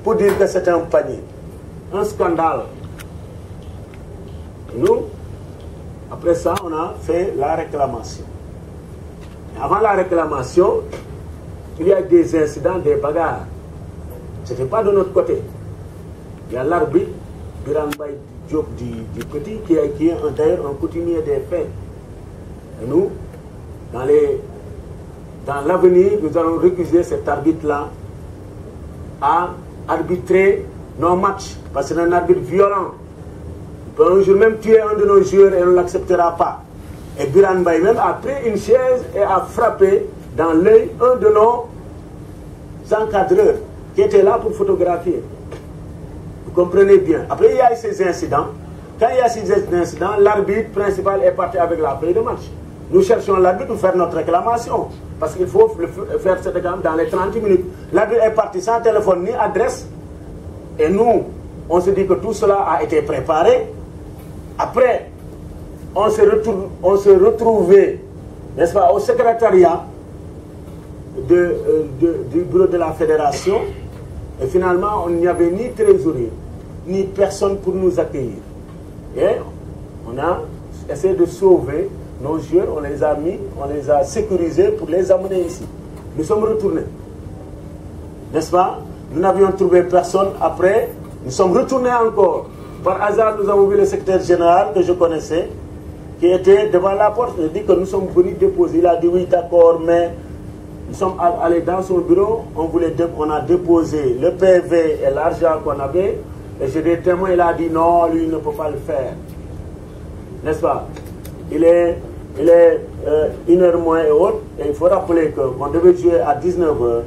pour dire que c'est un panier. Un scandale. Nous, après ça, on a fait la réclamation. Avant la réclamation, il y a des incidents, des bagarres. Ce n'était pas de notre côté. Il y a l'arbitre, Biran Baye Diop du Petit, qui est d'ailleurs un coutumier des faits. Et nous, dans l'avenir, nous allons récuser cet arbitre-là à arbitrer nos matchs, parce que c'est un arbitre violent. Il peut un jour même tuer un de nos joueurs et on ne l'acceptera pas. Et Biran Baye même a pris une chaise et a frappé dans l'œil un de nos encadreurs qui était là pour photographier. Vous comprenez bien. Après, il y a eu ces incidents. Quand il y a ces incidents, l'arbitre principal est parti avec la feuille de match. Nous cherchons l'arbitre pour faire notre réclamation. Parce qu'il faut faire cette réclamation dans les 30 minutes. L'arbitre est parti sans téléphone ni adresse. Et nous, on se dit que tout cela a été préparé. Après, on s'est retrouvé, n'est-ce pas, au secrétariat du bureau de la fédération. Et finalement, il n'y avait ni trésorier, ni personne pour nous accueillir. Et on a essayé de sauver nos joueurs, on les a mis, on les a sécurisés pour les amener ici. Nous sommes retournés. N'est-ce pas? Nous n'avions trouvé personne. Après, nous sommes retournés encore. Par hasard, nous avons vu le secrétaire général que je connaissais, qui était devant la porte. Il a dit que nous sommes venus déposer. Il a dit oui, d'accord, mais nous sommes allés dans son bureau. On a déposé le PV et l'argent qu'on avait. Et j'ai des témoins, il a dit non, lui, il ne peut pas le faire. N'est-ce pas? Il est 1h moins et autres. Et il faut rappeler qu'on devait jouer à 19h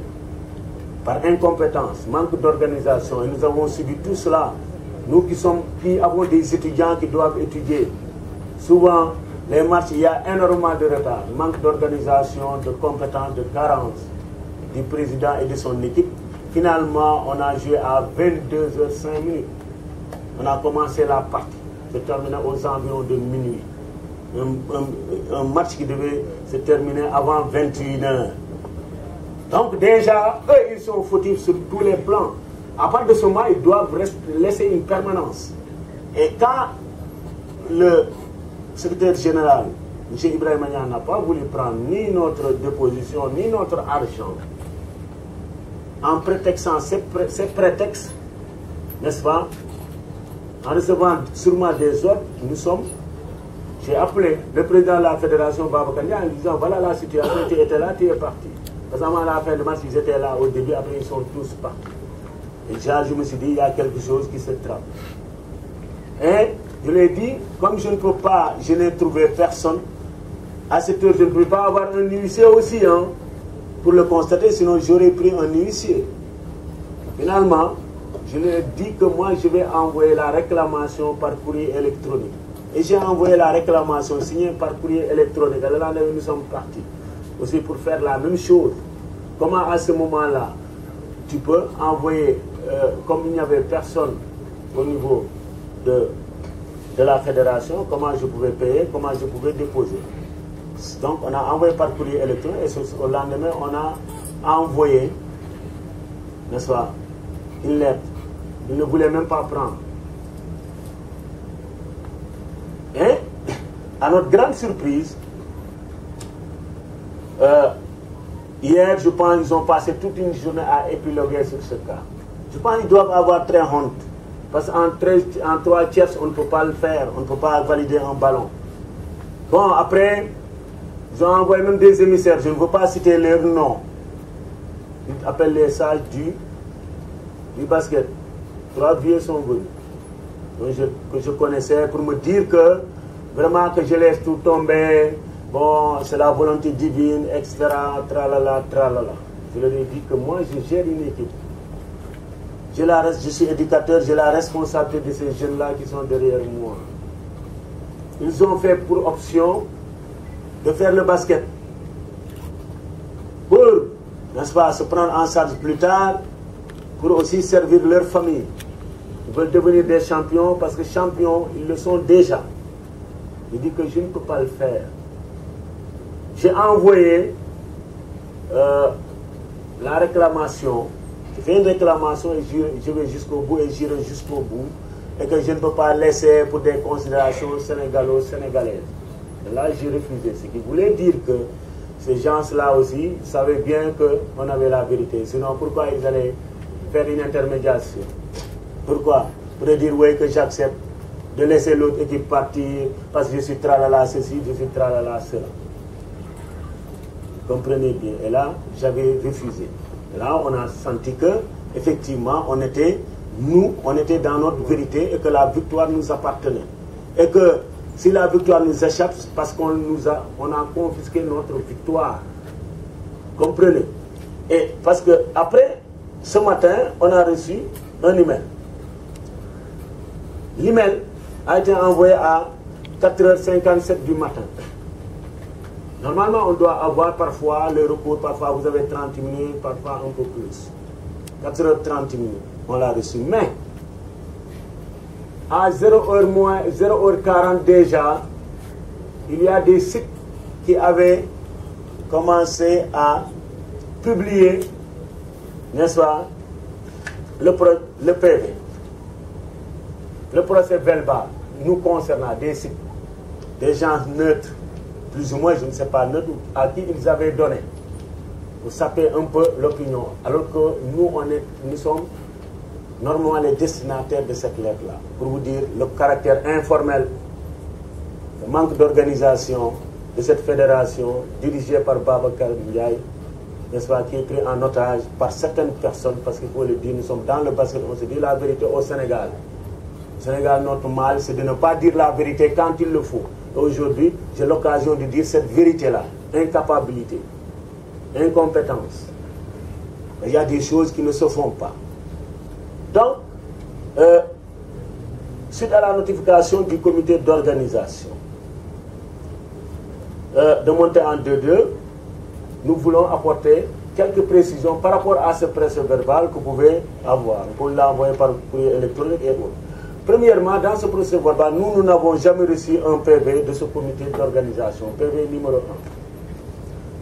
par incompétence, manque d'organisation. Et nous avons subi tout cela. Nous qui avons des étudiants qui doivent étudier. Souvent, les matchs, il y a énormément de retard. Manque d'organisation, de compétence, de carence du président et de son équipe. Finalement, on a joué à 22h05. On a commencé la partie. C'est terminé aux environs de minuit. Un match qui devait se terminer avant 21h. Donc déjà, eux, ils sont fautifs sur tous les plans. À part de ce moment, ils doivent laisser une permanence. Et quand le secrétaire général, M. Ibrahim Niang, n'a pas voulu prendre ni notre déposition, ni notre argent, en prétextant ces prétextes, n'est-ce pas, en recevant sûrement des ordres, j'ai appelé le président de la fédération, Babacar Ndiaye, en lui disant, voilà la situation, tu étais là, tu es parti. Parce qu'à la fin du match, ils étaient là au début, après ils sont tous partis. Et déjà, je me suis dit, il y a quelque chose qui se trame. Et je lui ai dit, comme je ne peux pas, je n'ai trouvé personne, à cette heure, je ne peux pas avoir un huissier aussi, hein, pour le constater, sinon j'aurais pris un huissier. Finalement, je lui ai dit que moi, je vais envoyer la réclamation par courrier électronique. Et j'ai envoyé la réclamation signée par courrier électronique. Et le lendemain, nous sommes partis. Aussi pour faire la même chose. Comment à ce moment-là, tu peux envoyer, comme il n'y avait personne au niveau de la fédération, comment je pouvais payer, comment je pouvais déposer. Donc on a envoyé par courrier électronique et au lendemain, on a envoyé, n'est-ce pas, une lettre. Il ne voulait même pas prendre. Et, à notre grande surprise, hier, je pense qu'ils ont passé toute une journée à épiloguer sur ce cas. Je pense qu'ils doivent avoir très honte. Parce qu'en 3 tiers, on ne peut pas le faire. On ne peut pas valider un ballon. Bon, après, ils ont envoyé même des émissaires. Je ne veux pas citer leur nom. Ils appellent les sages du basket. 3 vieux sont venus. Que je connaissais pour me dire que vraiment que je laisse tout tomber. Bon, c'est la volonté divine, etc. Tralala, tralala. Je leur ai dit que moi, je gère une équipe. Je suis éducateur, j'ai la responsabilité de ces jeunes-là qui sont derrière moi. Ils ont fait pour option de faire le basket. Pour, n'est-ce pas, se prendre en charge plus tard, pour aussi servir leur famille. Ils veulent devenir des champions parce que champions, ils le sont déjà. Je dis que je ne peux pas le faire. J'ai envoyé la réclamation je fais une réclamation et je vais jusqu'au bout et j'irai jusqu'au bout. Et que je ne peux pas laisser pour des considérations sénégalo-sénégalaises. Là, j'ai refusé. Ce qui voulait dire que ces gens-là aussi savaient bien qu'on avait la vérité. Sinon, pourquoi ils allaient faire une intermédiation? Pourquoi? Pour dire, oui, que j'accepte de laisser l'autre équipe partir parce que je suis tralala ceci, je suis tralala cela. Comprenez bien. Et là, j'avais refusé. Et là, on a senti que, effectivement, on était dans notre vérité et que la victoire nous appartenait. Et que si la victoire nous échappe, c'est parce qu'on a confisqué notre victoire. Comprenez? Et parce que après, ce matin, on a reçu un email. L'email a été envoyé à 4h57 du matin. Normalement, on doit avoir parfois le recours, parfois vous avez 30 minutes, parfois un peu plus. 4h30 minutes, on l'a reçu. Mais, à 0h40 déjà, il y a des sites qui avaient commencé à publier, n'est-ce pas, le PV. Le procès verbal nous concernant, des sites, des gens neutres, plus ou moins, je ne sais pas, neutres, à qui ils avaient donné, pour saper un peu l'opinion, alors que nous sommes normalement les destinataires de cette lettre-là. Pour vous dire le caractère informel, le manque d'organisation de cette fédération dirigée par Babacar Ndiaye, n'est-ce pas, qui est pris en otage par certaines personnes, parce qu'il faut le dire, nous sommes dans le basket, on se dit la vérité au Sénégal. Au Sénégal, notre mal, c'est de ne pas dire la vérité quand il le faut. Aujourd'hui, j'ai l'occasion de dire cette vérité-là. Incapacité, incompétence. Il y a des choses qui ne se font pas. Donc, suite à la notification du comité d'organisation de monter en 2-2, nous voulons apporter quelques précisions par rapport à ce procès-verbal que vous pouvez avoir. Vous pouvez l'envoyer par courrier électronique et autres. Premièrement, dans ce procès-verbal, nous n'avons jamais reçu un PV de ce comité d'organisation, PV numéro 1.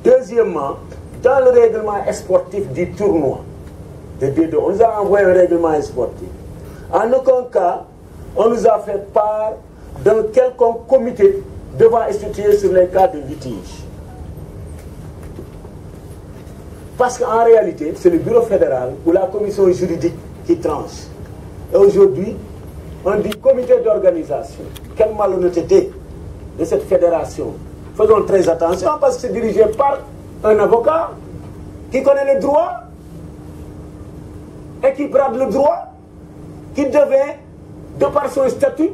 Deuxièmement, dans le règlement sportif du tournoi de D2, on nous a envoyé un règlement sportif. En aucun cas, on nous a fait part d'un quelconque comité devant statuer sur les cas de litige. Parce qu'en réalité, c'est le bureau fédéral ou la commission juridique qui tranche. Et aujourd'hui, on dit comité d'organisation. Quelle malhonnêteté de cette fédération. Faisons très attention parce que c'est dirigé par un avocat qui connaît le droit et qui brade le droit, qui devait, de par son statut,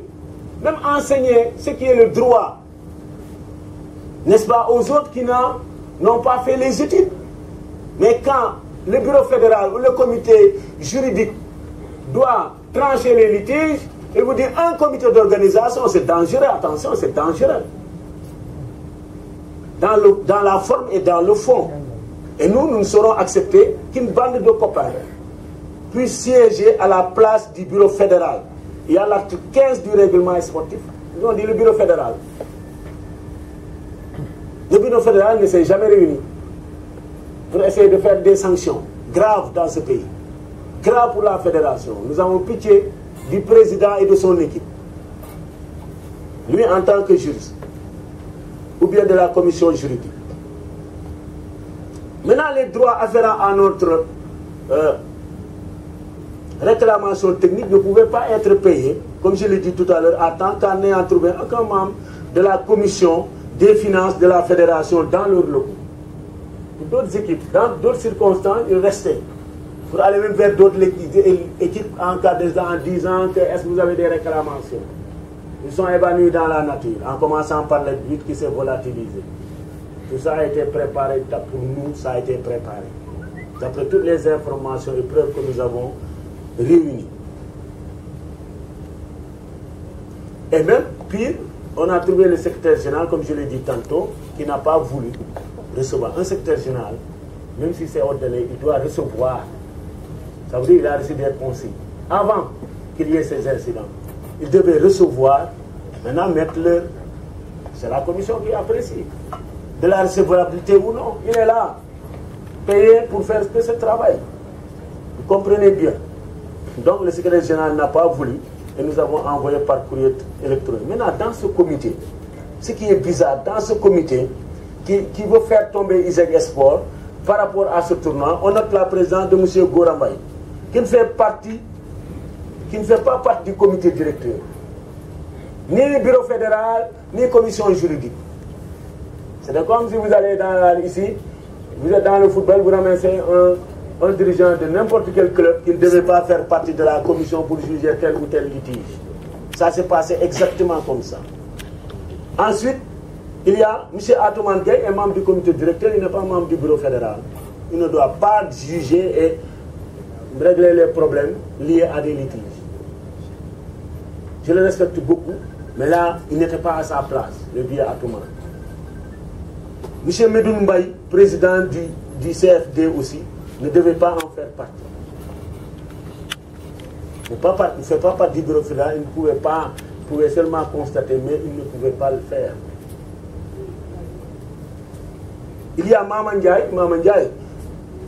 même enseigner ce qui est le droit, n'est-ce pas, aux autres qui n'ont pas fait les études. Mais quand le bureau fédéral ou le comité juridique doit trancher les litiges, et vous dire un comité d'organisation, c'est dangereux, attention, c'est dangereux. Dans la forme et dans le fond. Et nous ne saurons accepter qu'une bande de copains puisse siéger à la place du bureau fédéral. Il y a l'article 15 du règlement sportif. Ils ont dit le bureau fédéral. Le bureau fédéral ne s'est jamais réuni pour essayer de faire des sanctions graves dans ce pays. Graves pour la fédération. Nous avons pitié du président et de son équipe. Lui en tant que juriste. Ou bien de la commission juridique. Maintenant, les droits afférents à notre réclamation technique ne pouvaient pas être payés, comme je l'ai dit tout à l'heure, à temps qu'en ayant trouvé aucun membre de la commission des finances de la fédération dans leur locaux. D'autres équipes, dans d'autres circonstances, ils restaient. Pour aller même vers d'autres équipes en disant que est-ce que vous avez des réclamations. Ils sont évanouis dans la nature, en commençant par le but qui s'est volatilisé. Tout ça a été préparé, pour nous, ça a été préparé. D'après toutes les informations et preuves que nous avons réunies. Et même, pire, on a trouvé le secrétaire général, comme je l'ai dit tantôt, qui n'a pas voulu recevoir. Un secrétaire général, même si c'est ordonné, il doit recevoir. Ça veut dire qu'il a reçu des consignes. Avant qu'il y ait ces incidents, il devait recevoir, maintenant mettre le... C'est la commission qui apprécie. De la recevabilité ou non. Il est là, payé pour faire ce travail. Vous comprenez bien. Donc le secrétaire général n'a pas voulu et nous avons envoyé par courrier électronique. Maintenant, dans ce comité, ce qui est bizarre, dans ce comité qui veut faire tomber Isaac Esport par rapport à ce tournoi, on note la présence de M. Gorambay, qui ne fait pas partie du comité directeur, ni le bureau fédéral, ni commission juridique. C'est comme si vous allez ici, vous êtes dans le football, vous ramassez un dirigeant de n'importe quel club qui ne devait pas faire partie de la commission pour juger tel ou tel litige. Ça s'est passé exactement comme ça. Ensuite, il y a M. Atoman Gueye, est membre du comité directeur, il n'est pas membre du bureau fédéral. Il ne doit pas juger et régler les problèmes liés à des litiges. Je le respecte beaucoup, mais là, il n'était pas à sa place, le vieux Atoman. M. Medoun Mbaye, président du CFD aussi, ne devait pas en faire partie. Il ne fait pas partie du bureau fédéral, il pouvait seulement constater, mais il ne pouvait pas le faire. Il y a Maman Ndiaye,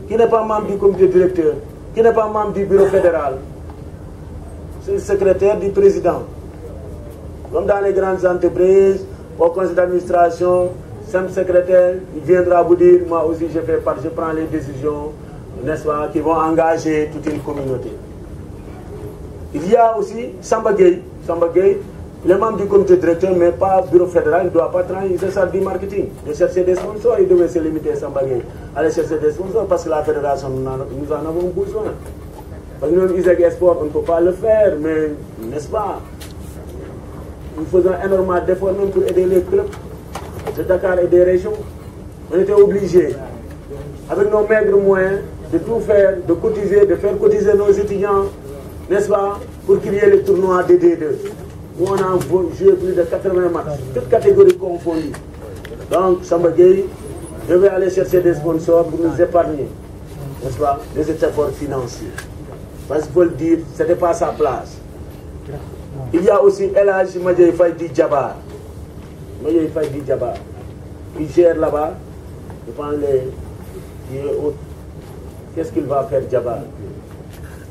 qui n'est pas membre du comité directeur, qui n'est pas membre du bureau fédéral. C'est le secrétaire du président. Comme dans les grandes entreprises, au conseil d'administration, simple secrétaire, il viendra vous dire, moi aussi je prends les décisions, n'est-ce pas, qui vont engager toute une communauté. Il y a aussi Samba Gueye. Samba Gueye, il est membre du comité directeur, mais pas bureau fédéral, il ne doit pas travailler, c'est ça du marketing. De chercher des sponsors, il devait se limiter, Samba Gueye, à aller chercher des sponsors, parce que la fédération, nous en avons besoin. Parce que nous, Isaac Esport, on ne peut pas le faire, mais, n'est-ce pas, nous faisons énormément d'efforts même pour aider les clubs de Dakar et des régions. On était obligés, avec nos maigres moyens, de tout faire, de cotiser, de faire cotiser nos étudiants, n'est-ce pas, pour qu'il y ait le tournoi de D2, où on a joué plus de 80 matchs, toutes catégories confondues. Donc, Samba Gueye devait aller chercher des sponsors pour nous épargner, n'est-ce pas, des efforts financiers. Parce qu'il faut le dire, ce n'était pas sa place. Il y a aussi El Hadj Madjay Faye Djabar. Madjay Faye Djabar, qui gère là-bas, je pense qu'est-ce qu'il va faire Djabar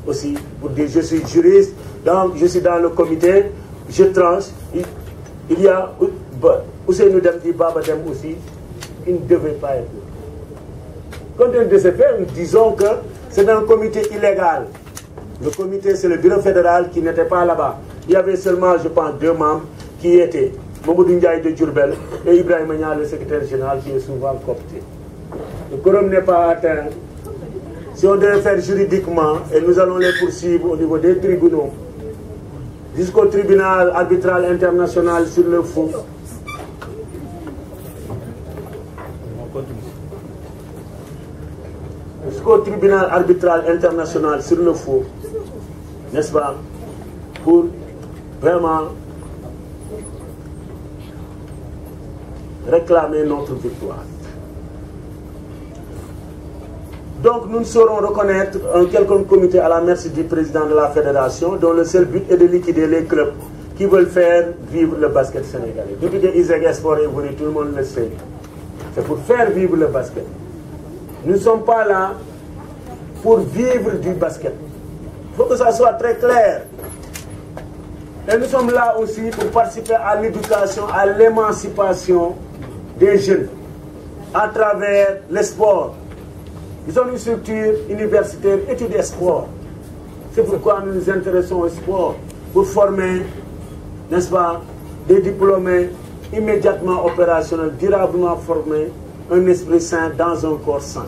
aussi, pour dire je suis juriste, donc je suis dans le comité, je tranche. Il y a Ousseynou Demdi Baba Dem aussi, qui ne devait pas être là. Compte tenu de ce fait, nous disons que c'est un comité illégal. Le comité, c'est le bureau fédéral qui n'était pas là-bas. Il y avait seulement, je pense, 2 membres qui étaient Mamoudou Ndiaye de Djurbel et Ibrahim Nia, le secrétaire général, qui est souvent coopté. Le quorum n'est pas atteint. Si on devait faire juridiquement, et nous allons les poursuivre au niveau des tribunaux, jusqu'au tribunal arbitral international sur le fond. Jusqu'au tribunal arbitral international sur le fond, n'est-ce pas, pour vraiment réclamer notre victoire. Donc nous ne saurons reconnaître un quelconque comité à la merci du président de la fédération dont le seul but est de liquider les clubs qui veulent faire vivre le basket sénégalais. Depuis que Isaac Esport est venu, tout le monde le sait. C'est pour faire vivre le basket. Nous ne sommes pas là pour vivre du basket. Il faut que ça soit très clair. Et nous sommes là aussi pour participer à l'éducation, à l'émancipation des jeunes à travers le sport. Ils ont une structure universitaire, études et sport. C'est pourquoi nous nous intéressons au sport, pour former, n'est-ce pas, des diplômés immédiatement opérationnels, durablement formés, un esprit sain dans un corps sain.